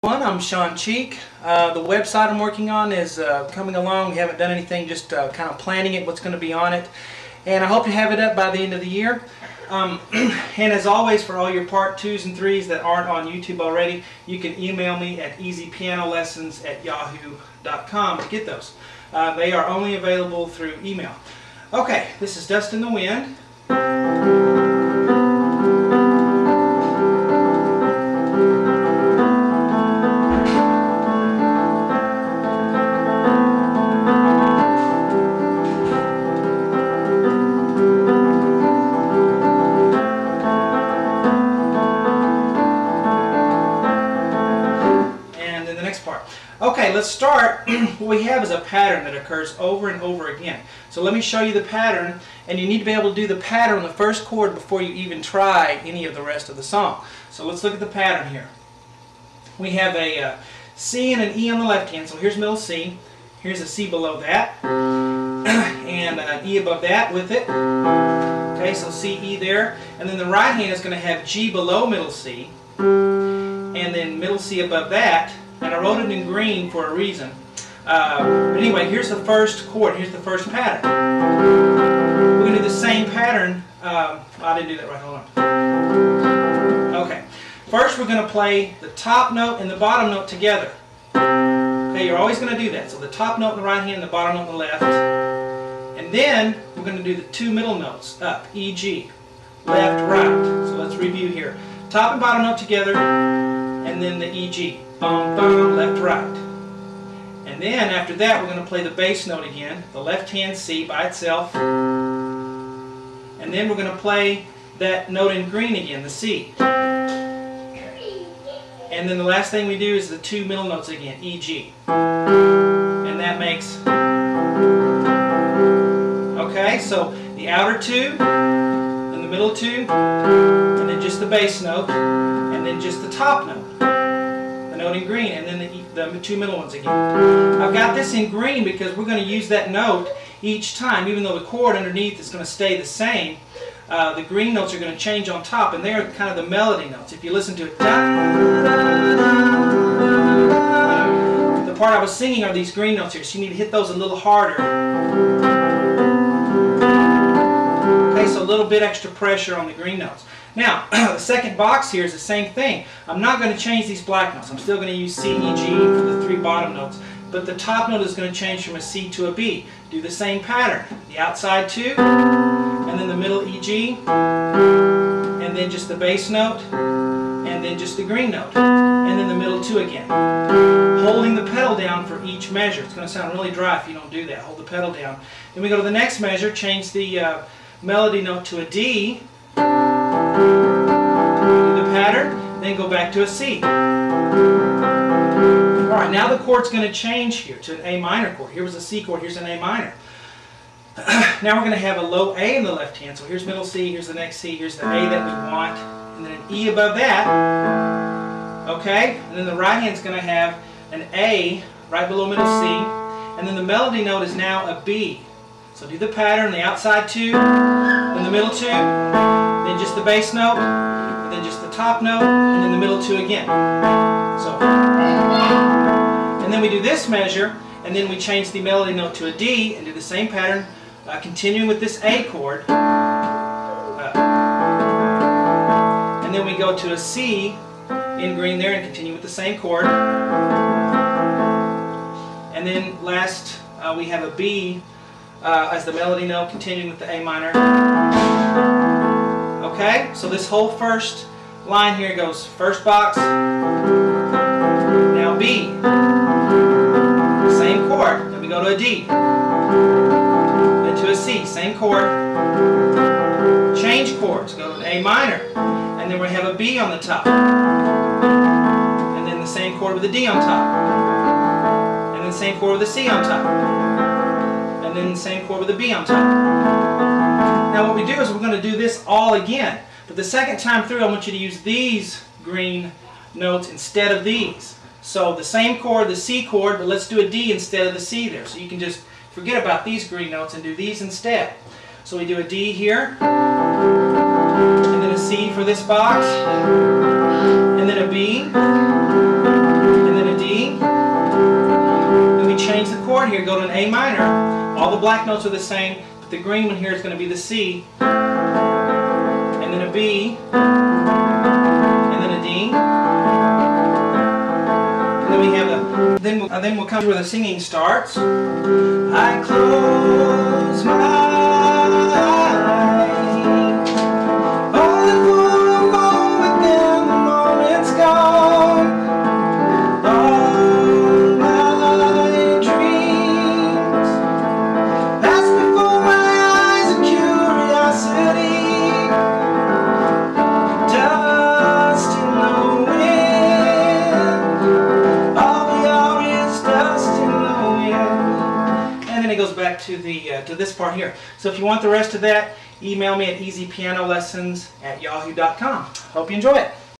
I'm Sean Cheek. The website I'm working on is coming along. We haven't done anything, just kind of planning it, what's going to be on it. And I hope to have it up by the end of the year. And as always, for all your part 2s and 3s that aren't on YouTube already, you can email me at easypianolessons@yahoo.com to get those. They are only available through email. Okay, this is Dust in the Wind. Okay, let's start. What we have is a pattern that occurs over and over again. So let me show you the pattern, and you need to be able to do the pattern on the first chord before you even try any of the rest of the song. So let's look at the pattern here. We have a C and an E on the left hand, so here's middle C. Here's a C below that, and an E above that with it. Okay, so C, E there. And then the right hand is going to have G below middle C, and then middle C above that. And I wrote it in green for a reason. But anyway, here's the first chord. Here's the first pattern. We're going to do the same pattern. I didn't do that right. Hold on. Okay. First, we're going to play the top note and the bottom note together. Okay, you're always going to do that. So the top note in the right hand and the bottom note in the left. And then we're going to do the two middle notes up. E, G. Left, right. So let's review here. Top and bottom note together. And then the E, G. Bum, bum, left, right. And then after that we're going to play the bass note again, the left hand C by itself. And then we're going to play that note in green again, the C. And then the last thing we do is the two middle notes again, E, G. And that makes... Okay, so the outer two, then the middle two, and then just the bass note, and then just the top note. Note in green, and then the two middle ones again. I've got this in green because we're going to use that note each time, even though the chord underneath is going to stay the same. The green notes are going to change on top, and they're kind of the melody notes. If you listen to it, the part I was singing are these green notes here, so you need to hit those a little harder. Okay, so a little bit extra pressure on the green notes. Now, the second box here is the same thing. I'm not going to change these black notes. I'm still going to use C, E, G for the three bottom notes. But the top note is going to change from a C to a B. Do the same pattern. The outside two, and then the middle E, G, and then just the bass note, and then just the green note, and then the middle two again. Holding the pedal down for each measure. It's going to sound really dry if you don't do that. Hold the pedal down. Then we go to the next measure, change the melody note to a D. Do the pattern, then go back to a C. Alright, now the chord's going to change here to an A minor chord. Here was a C chord, here's an A minor. Now we're going to have a low A in the left hand. So here's middle C, here's the next C, here's the A that we want, and then an E above that. Okay, and then the right hand's going to have an A right below middle C, and then the melody note is now a B. So do the pattern, the outside two, then the middle two, then just the bass note, and then just the top note, and then the middle two again. So, and then we do this measure, and then we change the melody note to a D, and do the same pattern, continuing with this A chord. And then we go to a C in green there, and continue with the same chord. And then last, we have a B as the melody note, continuing with the A minor. Okay, so this whole first line here goes first box, now B, same chord, then we go to a D, then to a C, same chord, change chords, go to an A minor, and then we have a B on the top, and then the same chord with a D on top, and then the same chord with a C on top, and then the same chord with a B on top. Now what we do is we're going to do this all again, but the second time through I want you to use these green notes instead of these. So the same chord, the C chord, but let's do a D instead of the C there. So you can just forget about these green notes and do these instead. So we do a D here, and then a C for this box, and then a B, an A minor. All the black notes are the same, but the green one here is going to be the C, and then a B, and then a D, and then we have a. Then we'll come to where the singing starts. I close my eyes, only for a moment, then the moment's gone. All my dreams pass before my eyes of curiosity. Dust in the wind, all we are is dust in the wind. And then it goes back to this part here. So if you want the rest of that, email me at easypianolessons@yahoo.com. Hope you enjoy it.